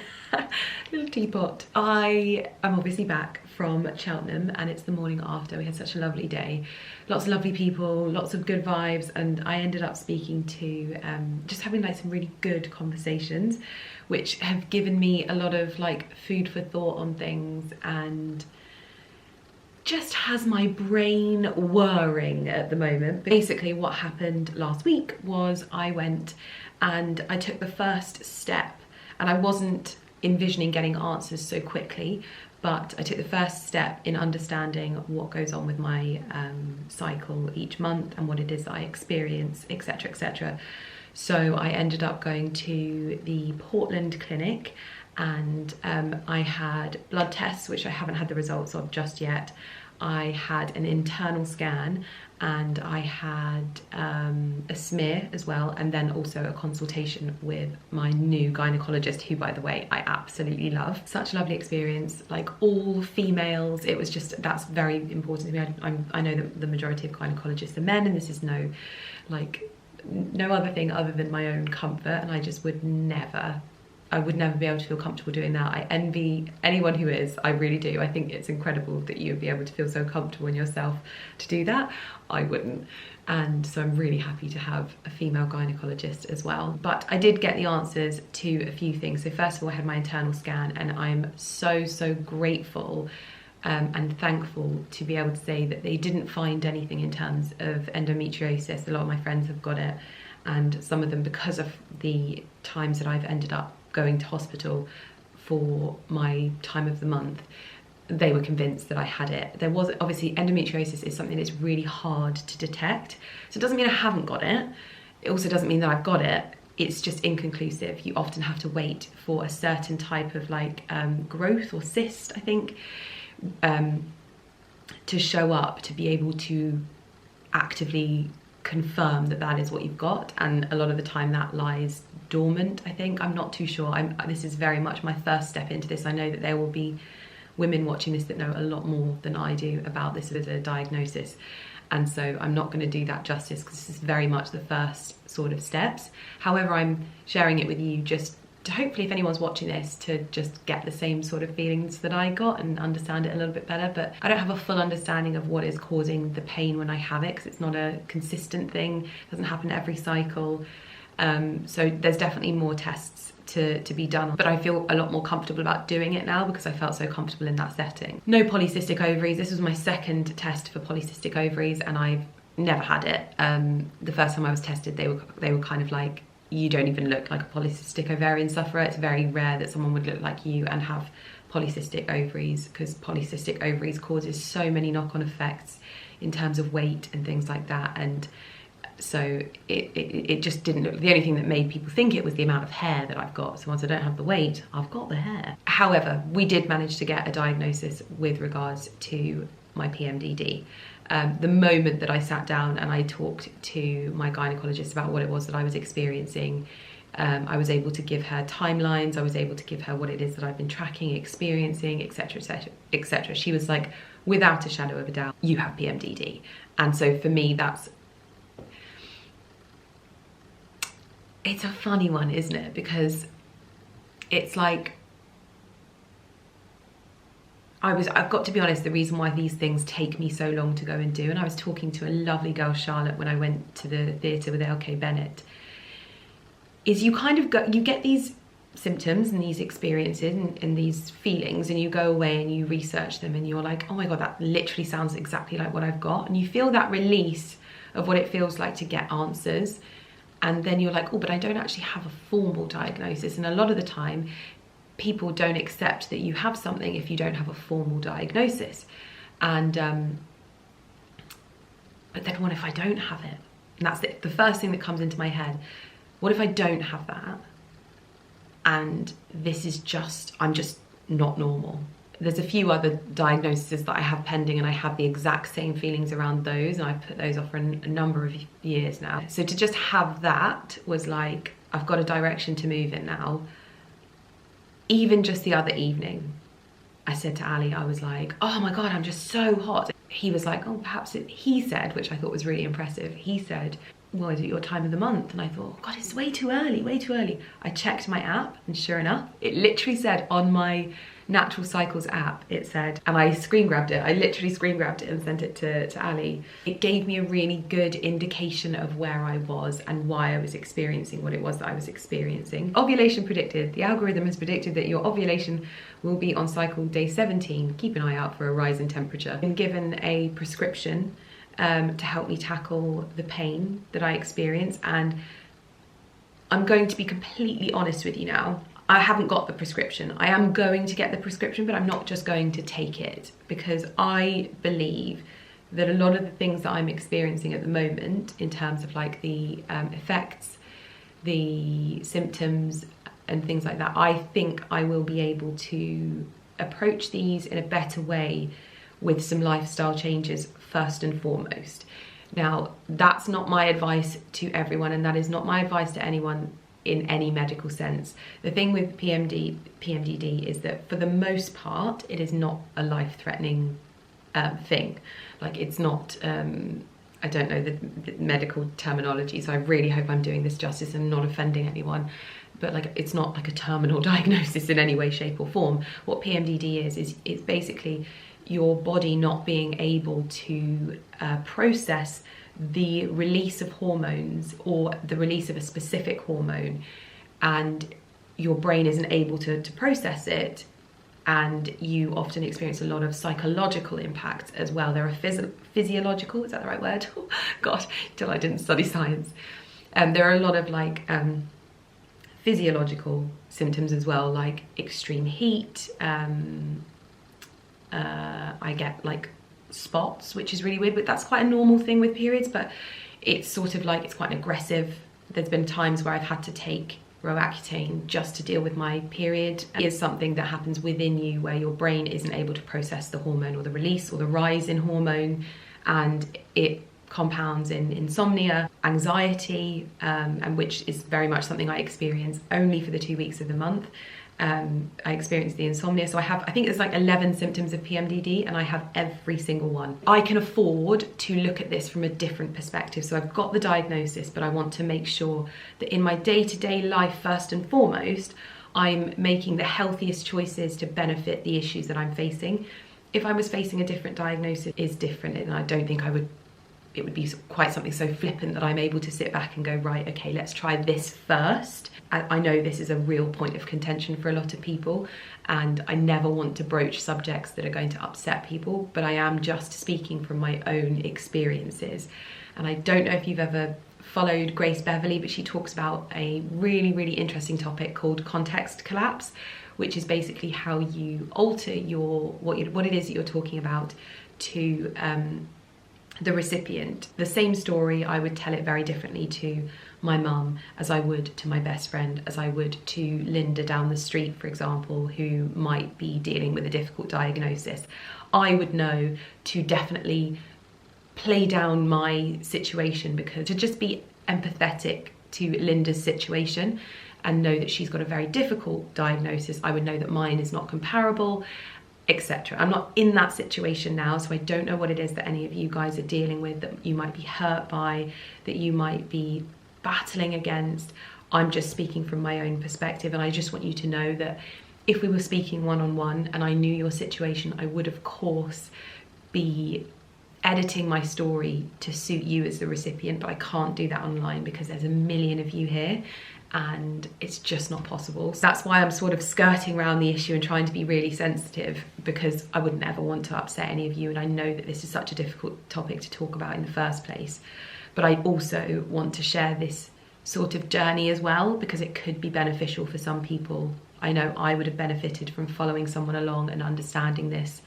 Little teapot. I am obviously back from Cheltenham, and it's the morning after. We had such a lovely day, lots of lovely people, lots of good vibes, and I ended up speaking to just having like some really good conversations, which have given me a lot of like food for thought on things. And just has my brain whirring at the moment. Basically what happened last week was I went and I took the first step, and I wasn't envisioning getting answers so quickly, but I took the first step in understanding what goes on with my cycle each month and what it is that I experience, etc, etc. So I ended up going to the Portland clinic, and I had blood tests, which I haven't had the results of just yet. I had an internal scan, and I had a smear as well, and then also a consultation with my new gynecologist, who, by the way, I absolutely love. Such a lovely experience, like all females. It was just, that's very important to me. I know that the majority of gynecologists are men, and this is no other thing other than my own comfort, and I just would never be able to feel comfortable doing that. I envy anyone who is, I really do. I think it's incredible that you would be able to feel so comfortable in yourself to do that. I wouldn't. And so I'm really happy to have a female gynecologist as well. But I did get the answers to a few things. So first of all, I had my internal scan, and I'm so grateful and thankful to be able to say that they didn't find anything in terms of endometriosis. A lot of my friends have got it, and some of them, because of the times that I've ended up going to hospital for my time of the month, they were convinced that I had it. There was, obviously, endometriosis is something that's really hard to detect. So it doesn't mean I haven't got it. It also doesn't mean that I've got it. It's just inconclusive. You often have to wait for a certain type of growth or cyst, I think, to show up to be able to actively confirm that that is what you've got. And a lot of the time that lies dormant, I think. I'm not too sure. This is very much my first step into this. I know that there will be women watching this that know a lot more than I do about this as a diagnosis, and so I'm not going to do that justice, because this is very much the first sort of steps. However, I'm sharing it with you just to hopefully, if anyone's watching this, to just get the same sort of feelings that I got and understand it a little bit better. But I don't have a full understanding of what is causing the pain when I have it, because it's not a consistent thing. It doesn't happen every cycle. So there's definitely more tests to be done, but I feel a lot more comfortable about doing it now because I felt so comfortable in that setting. No polycystic ovaries. This was my second test for polycystic ovaries, and I've never had it. The first time I was tested, they were kind of like, you don't even look like a polycystic ovarian sufferer. It's very rare that someone would look like you and have polycystic ovaries, because polycystic ovaries causes so many knock-on effects in terms of weight and things like that. And so it just didn't look, the only thing that made people think it was the amount of hair that I've got. So once I don't have the weight, I've got the hair. However, we did manage to get a diagnosis with regards to my PMDD. The moment that I sat down and I talked to my gynecologist about what it was that I was experiencing, I was able to give her timelines. I was able to give her what it is that I've been tracking, experiencing, etc, etc, etc. She was like, without a shadow of a doubt, you have PMDD. And so for me, it's a funny one, isn't it? Because it's like, I've got to be honest, the reason why these things take me so long to go and do, and I was talking to a lovely girl, Charlotte, when I went to the theatre with LK Bennett, is you kind of you get these symptoms and these experiences and these feelings, and you go away and you research them, and you're like, oh my God, that literally sounds exactly like what I've got. And you feel that release of what it feels like to get answers. And then you're like, oh, but I don't actually have a formal diagnosis. And a lot of the time, people don't accept that you have something if you don't have a formal diagnosis. And but then what if I don't have it? And that's the first thing that comes into my head. What if I don't have that? And this is I'm just not normal. There's a few other diagnoses that I have pending, and I have the exact same feelings around those, and I've put those off for a number of years now. So to just have that was like, I've got a direction to move in now. Even just the other evening, I said to Ali, I was like, oh my God, I'm just so hot. He was like, oh, perhaps he said, which I thought was really impressive, he said, well, is it your time of the month? And I thought, God, it's way too early, way too early. I checked my app, and sure enough, it literally said on my Natural Cycles app, it said, and I screen grabbed it, I literally screen grabbed it and sent it to Ali. It gave me a really good indication of where I was and why I was experiencing what it was that I was experiencing. Ovulation predicted, the algorithm has predicted that your ovulation will be on cycle day 17. Keep an eye out for a rise in temperature. I've been given a prescription to help me tackle the pain that I experience, and I'm going to be completely honest with you now. I haven't got the prescription. I am going to get the prescription, but I'm not just going to take it, because I believe that a lot of the things that I'm experiencing at the moment in terms of like the effects, the symptoms and things like that, I think I will be able to approach these in a better way with some lifestyle changes first and foremost. Now, that's not my advice to everyone, and that is not my advice to anyone in any medical sense. The thing with PMDD is that for the most part, it is not a life-threatening thing. Like, it's not, I don't know the medical terminology, so I really hope I'm doing this justice and not offending anyone, but like, it's not like a terminal diagnosis in any way, shape or form. What PMDD is it's basically your body not being able to process the release of hormones or the release of a specific hormone, and your brain isn't able to process it, and you often experience a lot of psychological impacts as well. There are physiological, is that the right word? God, till I didn't study science. There are a lot of like physiological symptoms as well, like extreme heat. I get like spots, which is really weird, but that's quite a normal thing with periods, but it's sort of like, it's quite aggressive. There's been times where I've had to take Roaccutane just to deal with my period. It is something that happens within you where your brain isn't able to process the hormone or the release or the rise in hormone, and it compounds in insomnia, anxiety, and which is very much something I experience only for the 2 weeks of the month. I experienced the insomnia, so I think there's like 11 symptoms of PMDD, and I have every single one. I can afford to look at this from a different perspective, so I've got the diagnosis, but I want to make sure that in my day-to-day life, first and foremost, I'm making the healthiest choices to benefit the issues that I'm facing. If I was facing a different diagnosis, is different, and I don't think it would be quite something so flippant that I'm able to sit back and go, right, okay, let's try this first. I know this is a real point of contention for a lot of people, and I never want to broach subjects that are going to upset people, but I am just speaking from my own experiences. And I don't know if you've ever followed Grace Beverley, but she talks about a really, really interesting topic called context collapse, which is basically how you alter what it is that you're talking about to the recipient. The same story, I would tell it very differently to my mum, as I would to my best friend, as I would to Linda down the street, for example, who might be dealing with a difficult diagnosis. I would know to definitely play down my situation, because to just be empathetic to Linda's situation and know that she's got a very difficult diagnosis, I would know that mine is not comparable, etc. I'm not in that situation now, so I don't know what it is that any of you guys are dealing with, that you might be hurt by, that you might be battling against. I'm just speaking from my own perspective, and I just want you to know that if we were speaking one-on-one and I knew your situation, I would of course be editing my story to suit you as the recipient, but I can't do that online because there's a million of you here, and it's just not possible. So that's why I'm sort of skirting around the issue and trying to be really sensitive, because I would never want to upset any of you, and I know that this is such a difficult topic to talk about in the first place. But I also want to share this sort of journey as well, because it could be beneficial for some people. I know I would have benefited from following someone along and understanding this,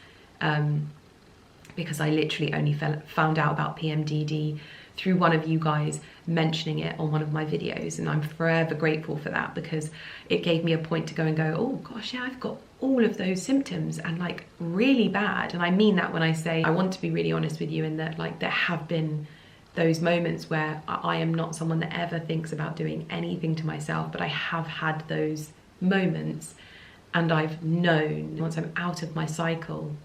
because I literally only found out about PMDD through one of you guys mentioning it on one of my videos, and I'm forever grateful for that, because it gave me a point to go and go, oh gosh, yeah, I've got all of those symptoms, and like really bad. And I mean that when I say I want to be really honest with you, in that like there have been those moments where I am not someone that ever thinks about doing anything to myself, but I have had those moments, and I've known once I'm out of my cycle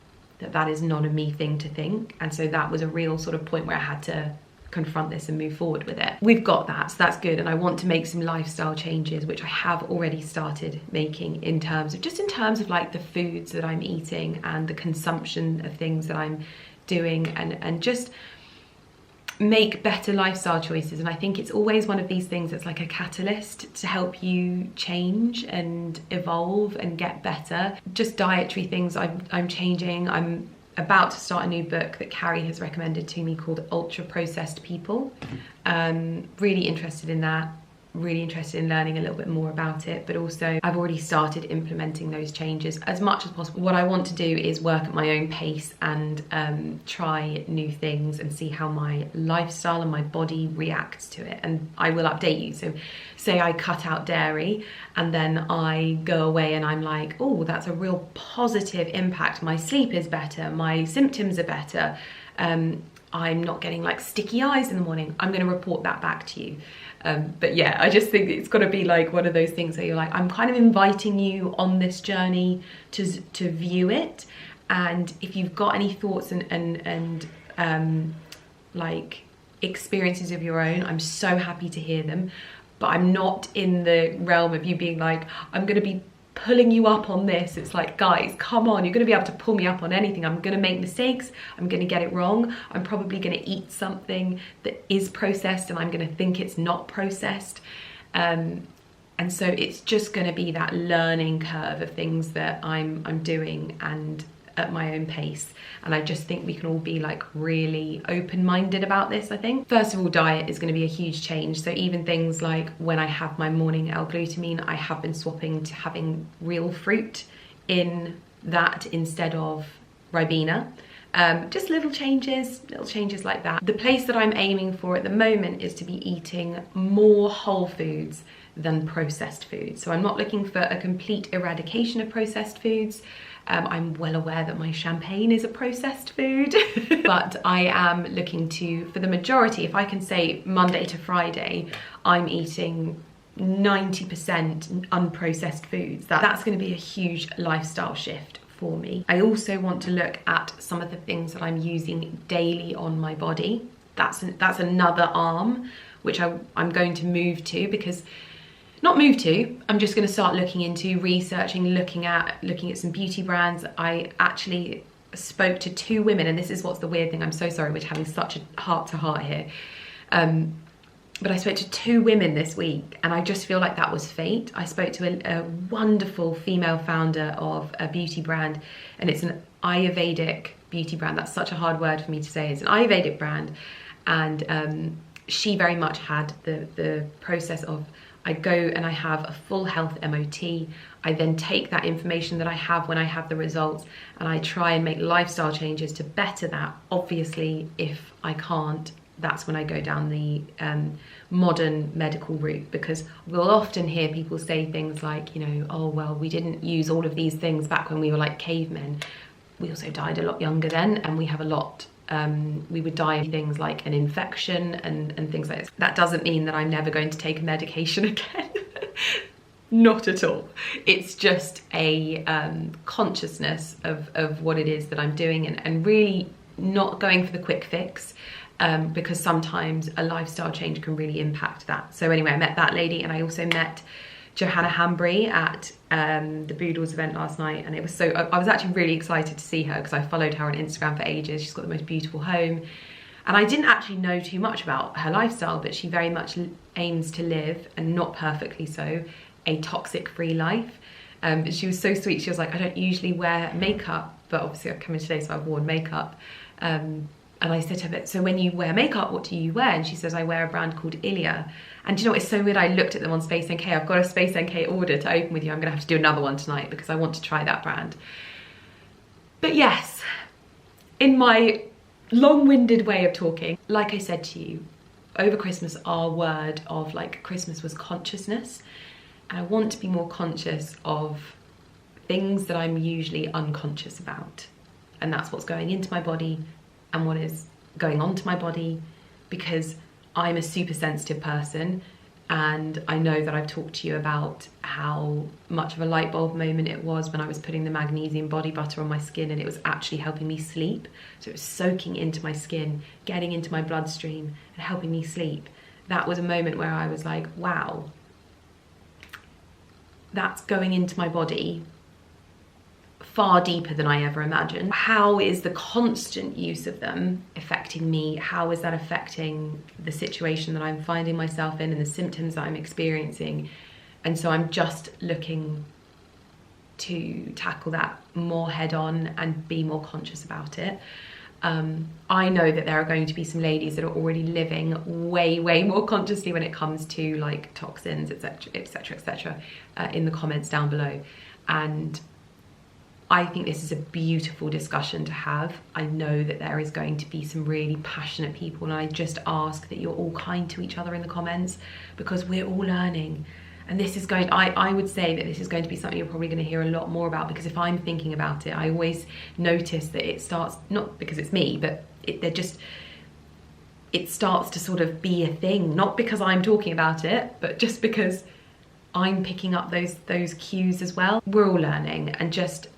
that that is not a me thing to think. And so that was a real sort of point where I had to confront this and move forward with it. We've got that, so that's good. And I want to make some lifestyle changes, which I have already started making in terms of like the foods that I'm eating and the consumption of things that I'm doing, and just make better lifestyle choices. And I think it's always one of these things that's like a catalyst to help you change and evolve and get better. Just dietary things I'm changing. I'm about to start a new book that Carrie has recommended to me called Ultra Processed People. Really interested in that. Really interested in learning a little bit more about it, but also I've already started implementing those changes as much as possible. What I want to do is work at my own pace and try new things and see how my lifestyle and my body reacts to it, and I will update you. So say I cut out dairy and then I go away and I'm like, oh, that's a real positive impact. My sleep is better, my symptoms are better, I'm not getting like sticky eyes in the morning. I'm going to report that back to you. But yeah, I just think it's got to be like one of those things where you're like, I'm kind of inviting you on this journey to view it. And if you've got any thoughts and like experiences of your own, I'm so happy to hear them. But I'm not in the realm of you being like, I'm going to be pulling you up on this. It's like, guys, come on, you're going to be able to pull me up on anything. I'm going to make mistakes, I'm going to get it wrong, I'm probably going to eat something that is processed and I'm going to think it's not processed, and so it's just going to be that learning curve of things that I'm doing and at my own pace. And I just think we can all be like really open-minded about this. I think first of all, diet is going to be a huge change. So even things like when I have my morning L-glutamine, I have been swapping to having real fruit in that instead of Ribena. Just little changes like that. The place that I'm aiming for at the moment is to be eating more whole foods than processed foods. So I'm not looking for a complete eradication of processed foods. I'm well aware that my champagne is a processed food, but I am looking to, for the majority, if I can say Monday to Friday, I'm eating 90% unprocessed foods. That's going to be a huge lifestyle shift for me. I also want to look at some of the things that I'm using daily on my body. That's another arm which I'm going to move to, because I'm just going to start looking into researching, looking at some beauty brands. I actually spoke to 2 women, and this is what's the weird thing. I'm so sorry, we're having such a heart-to-heart here. But I spoke to 2 women this week, and I just feel like that was fate. I spoke to a wonderful female founder of a beauty brand, and it's an Ayurvedic beauty brand. That's such a hard word for me to say. It's an Ayurvedic brand, and she very much had the process of, I go and I have a full health MOT. I then take that information that I have when I have the results and I try and make lifestyle changes to better that. Obviously, if I can't, that's when I go down the modern medical route, because we'll often hear people say things like, you know, oh, well, we didn't use all of these things back when we were like cavemen. We also died a lot younger then, and we have a lot. We would die of things like an infection and things like this. That doesn't mean that I'm never going to take a medication again. Not at all. It's just a consciousness of what it is that I'm doing, and really not going for the quick fix, because sometimes a lifestyle change can really impact that. So anyway, I met that lady, and I also met Johanna Hamry at the Boodles event last night, and it was I was actually really excited to see her, because I followed her on Instagram for ages. She's got the most beautiful home, and I didn't actually know too much about her lifestyle, but she very much aims to live, and not perfectly so, a toxic free life. She was so sweet. She was like, I don't usually wear makeup, but obviously I've come in today, so I've worn makeup. And I said to her, so when you wear makeup, what do you wear? And she says, I wear a brand called Ilia. And do you know what, it's so weird, I looked at them on Space NK. I've got a Space NK order to open with you. I'm gonna have to do another one tonight because I want to try that brand. But yes, in my long-winded way of talking, like I said to you, over Christmas, our word of like Christmas was consciousness. And I want to be more conscious of things that I'm usually unconscious about. And that's what's going into my body and what is going on to my body, because I'm a super sensitive person, and I know that I've talked to you about how much of a light bulb moment it was when I was putting the magnesium body butter on my skin and it was actually helping me sleep. So it was soaking into my skin, getting into my bloodstream and helping me sleep. That was a moment where I was like, wow, that's going into my body far deeper than I ever imagined. How is the constant use of them affecting me? How is that affecting the situation that I'm finding myself in and the symptoms that I'm experiencing? And so I'm just looking to tackle that more head on and be more conscious about it. I know that there are going to be some ladies that are already living way more consciously when it comes to like toxins, etc, etc, etc, in the comments down below. And I think this is a beautiful discussion to have. I know that there is going to be some really passionate people, and I just ask that you're all kind to each other in the comments, because we're all learning. And this is going, I would say that this is going to be something you're probably going to hear a lot more about, because if I'm thinking about it, I always notice that it starts, not because it's me, but it starts to sort of be a thing, not because I'm talking about it, but just because I'm picking up those cues as well. We're all learning, and just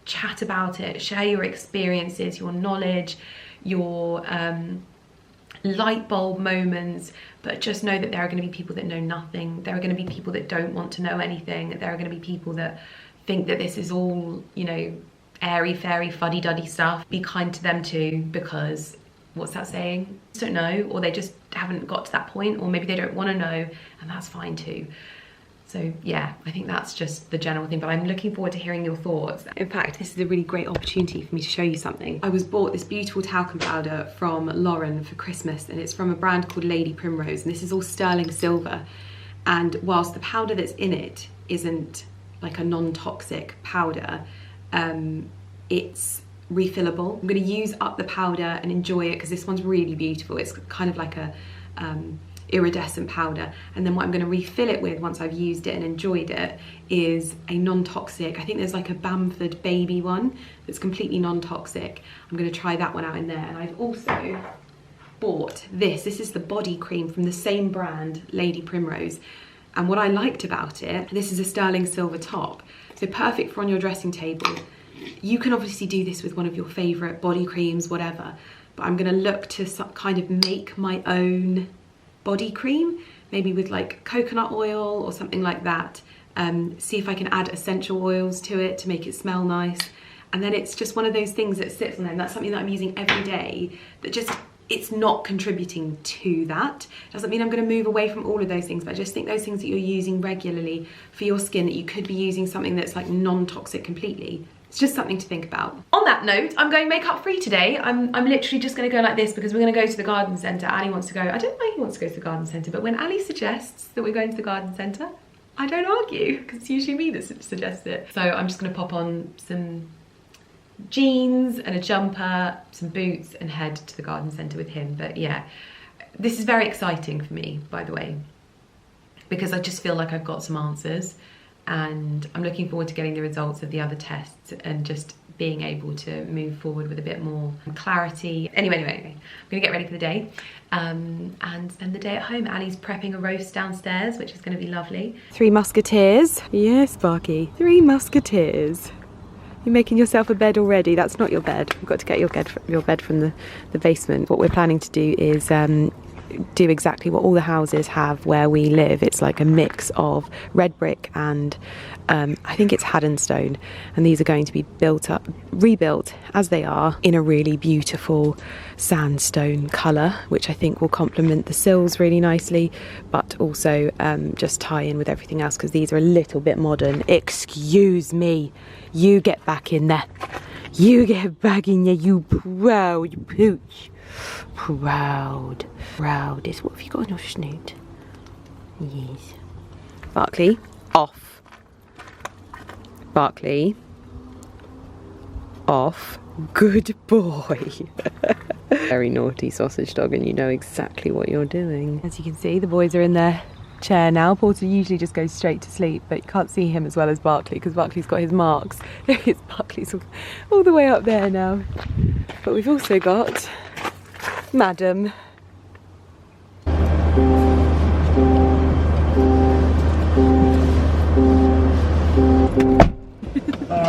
chat about it, share your experiences, your knowledge, your light bulb moments, but just know that there are going to be people that know nothing. There are going to be people that don't want to know anything. There are going to be people that think that this is all, you know, airy fairy fuddy-duddy stuff. Be kind to them too, because what's that saying? Just don't know, or they just haven't got to that point, or maybe they don't want to know, and that's fine too. So yeah, I think that's just the general thing, but I'm looking forward to hearing your thoughts. In fact, this is a really great opportunity for me to show you something. I was bought this beautiful talcum powder from Lauren for Christmas, and it's from a brand called Lady Primrose, and this is all sterling silver. And whilst the powder that's in it isn't like a non-toxic powder, it's refillable. I'm going to use up the powder and enjoy it, because this one's really beautiful. It's kind of like a iridescent powder, and then what I'm going to refill it with once I've used it and enjoyed it is a non-toxic. I think there's like a Bamford baby one that's completely non-toxic. I'm going to try that one out in there. And I've also bought this is the body cream from the same brand, Lady Primrose, and what I liked about it, this is a sterling silver top, so perfect for on your dressing table. You can obviously do this with one of your favorite body creams, whatever, but I'm going to look to kind of make my own body cream, maybe with like coconut oil or something like that. See if I can add essential oils to it to make it smell nice. And then it's just one of those things that sits on there, and that's something that I'm using every day, that just, it's not contributing to that. Doesn't mean I'm going to move away from all of those things, but I just think those things that you're using regularly for your skin, that you could be using something that's like non-toxic completely. It's just something to think about. On that note, I'm going makeup free today. I'm literally just going to go like this, because we're going to go to the garden centre. Ali wants to go. I don't know why he wants to go to the garden centre, but when Ali suggests that we're going to the garden centre, I don't argue, because it's usually me that suggests it. So I'm just going to pop on some jeans and a jumper, some boots, and head to the garden centre with him. But yeah, this is very exciting for me, by the way, because I just feel like I've got some answers. And I'm looking forward to getting the results of the other tests and just being able to move forward with a bit more clarity. Anyway, I'm gonna get ready for the day and spend the day at home. Ali's prepping a roast downstairs, which is gonna be lovely. 3 musketeers. Yes, Sparky. 3 musketeers. You're making yourself a bed already. That's not your bed. We've got to get your bed from the basement. What we're planning to do is do exactly what all the houses have where we live. It's like a mix of red brick and I think it's Haddon stone, and these are going to be rebuilt as they are in a really beautiful sandstone colour, which I think will complement the sills really nicely, but also just tie in with everything else, because these are a little bit modern. Excuse me, you get back in there. You get back in there, you proud pooch. Proud. Proudest. What have you got on your snoot? Yes. Barkley, off. Barkley, off. Good boy. Very naughty sausage dog, and you know exactly what you're doing. As you can see, the boys are in their chair now. Porter usually just goes straight to sleep, but you can't see him as well as Barkley, because Barkley's got his marks. It's Barkley's all the way up there now. But we've also got Madam.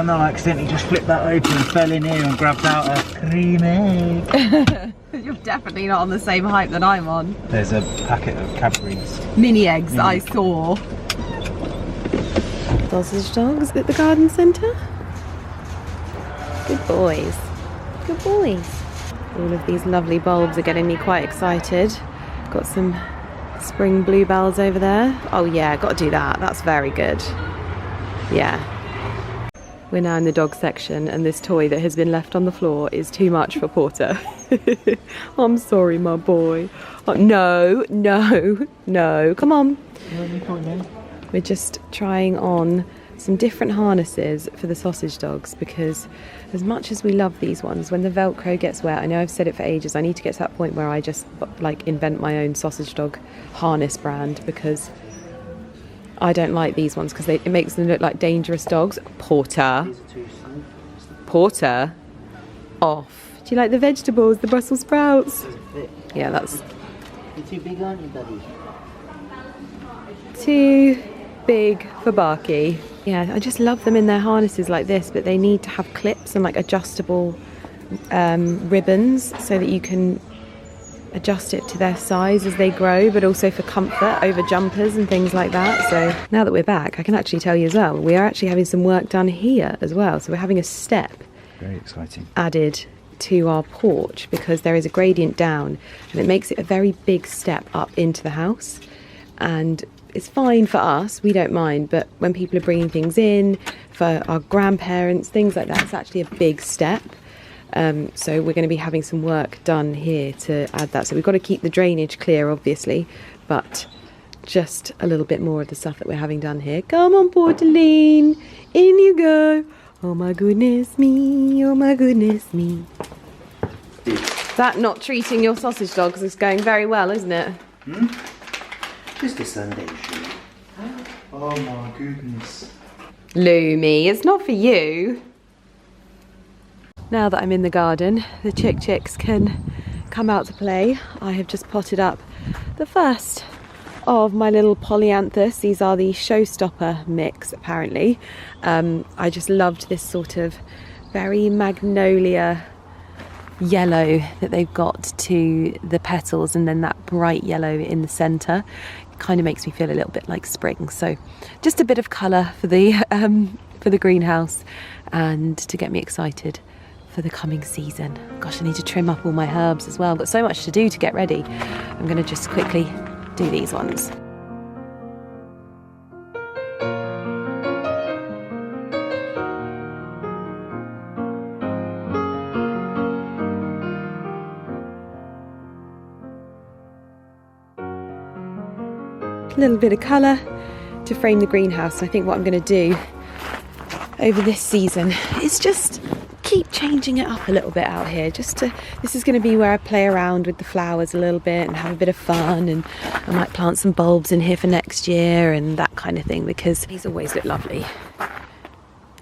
and I accidentally just flipped that open and fell in here and grabbed out a cream egg. You're definitely not on the same hype that I'm on. There's a packet of Cadbury's. Mini eggs I saw. Sausage dogs at the garden centre. Good boys. Good boys. All of these lovely bulbs are getting me quite excited. Got some spring bluebells over there. Oh yeah, got to do that. That's very good. Yeah. We're now in the dog section and this toy that has been left on the floor is too much for Porter. I'm sorry, my boy. Oh, no, no, no. Come on. We're just trying on some different harnesses for the sausage dogs because as much as we love these ones, when the Velcro gets wet, I know I've said it for ages, I need to get to that point where I just like invent my own sausage dog harness brand because I don't like these ones because it makes them look like dangerous dogs. Porter. Porter. Off. Do you like the vegetables, the Brussels sprouts? Yeah, that's... You're too big, aren't you, buddy? Too big for Barky. Yeah, I just love them in their harnesses like this, but they need to have clips and like adjustable ribbons so that you can adjust it to their size as they grow, but also for comfort over jumpers and things like that. So now that we're back, I can actually tell you as well, we are actually having some work done here as well. So we're having a step very exciting added to our porch because there is a gradient down and it makes it a very big step up into the house. And it's fine for us, we don't mind, but when people are bringing things in for our grandparents, things like that, it's actually a big step. So we're going to be having some work done here to add that. So we've got to keep the drainage clear, obviously, but just a little bit more of the stuff that we're having done here. Come on, Portaline, in you go. Oh my goodness me, oh my goodness me. That not treating your sausage dogs is going very well, isn't it? Just a Sunday shoot. Oh my goodness. Lumi, it's not for you. Now that I'm in the garden, the chicks can come out to play. I have just potted up the first of my little polyanthus. These are the showstopper mix, apparently. I just loved this sort of very magnolia yellow that they've got to the petals and then that bright yellow in the centre. It kind of makes me feel a little bit like spring. So just a bit of colour for the greenhouse and to get me excited for the coming season. Gosh, I need to trim up all my herbs as well. I've got so much to do to get ready. I'm going to just quickly do these ones. A little bit of colour to frame the greenhouse. I think what I'm going to do over this season is just keep changing it up a little bit out here. This is going to be where I play around with the flowers a little bit and have a bit of fun, and I might plant some bulbs in here for next year and that kind of thing because these always look lovely. I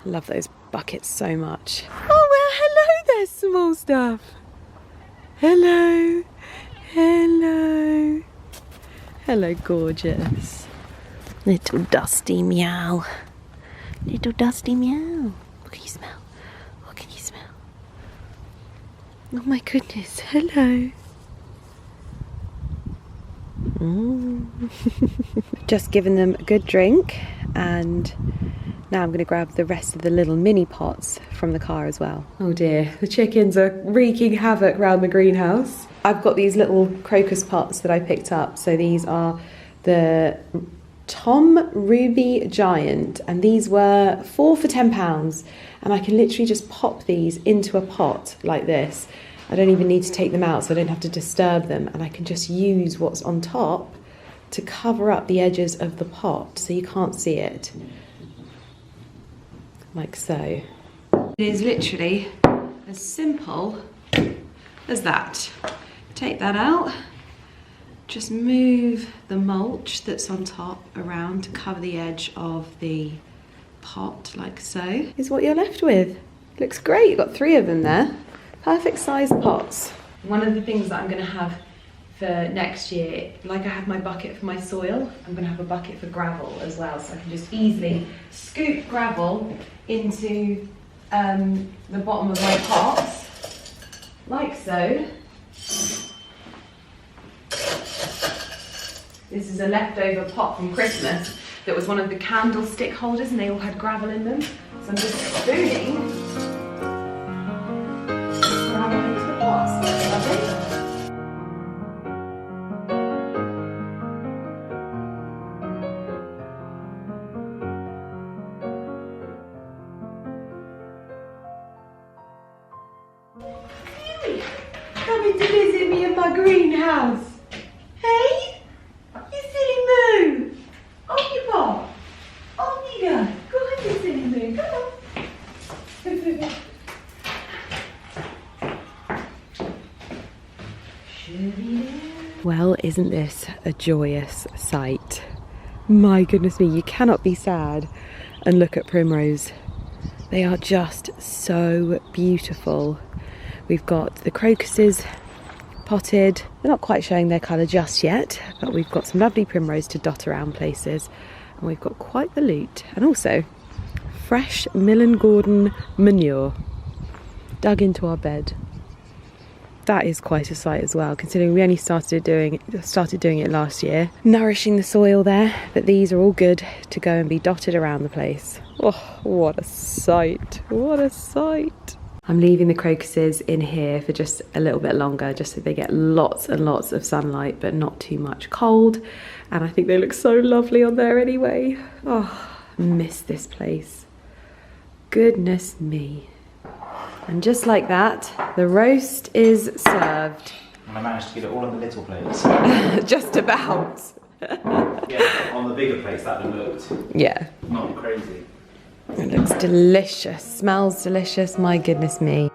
love those buckets so much. Oh well, hello there, small stuff. Hello. Hello. Hello, gorgeous. Little dusty meow. Little dusty meow. What can you smell? What can you smell? Oh my goodness, hello. Just given them a good drink, and now I'm going to grab the rest of the little mini pots from the car as well. Oh dear, the chickens are wreaking havoc around the greenhouse. I've got these little crocus pots that I picked up. So these are the Tom Ruby Giant, and these were 4 for £10, and I can literally just pop these into a pot like this. I don't even need to take them out, so I don't have to disturb them, and I can just use what's on top to cover up the edges of the pot so you can't see it, like so. It is literally as simple as that. Take that out, just move the mulch that's on top around to cover the edge of the pot, like so. Is what you're left with. Looks great, you've got 3 of them there. Perfect sized pots. One of the things that I'm going to have for next year, like I have my bucket for my soil, I'm going to have a bucket for gravel as well, so I can just easily scoop gravel into the bottom of my pots, like so. This is a leftover pot from Christmas that was one of the candlestick holders and they all had gravel in them. So I'm just spooning gravel into the pots. That's lovely. Coming to visit me in my greenhouse. Hey? You silly moo! On you pop! On you go! Go on, you silly moo, come on! Well, isn't this a joyous sight? My goodness me, you cannot be sad and look at Primrose. They are just so beautiful. We've got the crocuses potted. They're not quite showing their colour just yet, but we've got some lovely primrose to dot around places. And we've got quite the loot. And also, fresh Millen Gordon manure dug into our bed. That is quite a sight as well, considering we only started doing it last year. Nourishing the soil there, but these are all good to go and be dotted around the place. Oh, what a sight! What a sight! I'm leaving the crocuses in here for just a little bit longer, just so they get lots and lots of sunlight, but not too much cold. And I think they look so lovely on there anyway. Oh, I miss this place. Goodness me. And just like that, the roast is served. And I managed to get it all on the little plates. Just about. Yeah, on the bigger plates that looked Yeah. not crazy. It looks delicious, smells delicious, my goodness me.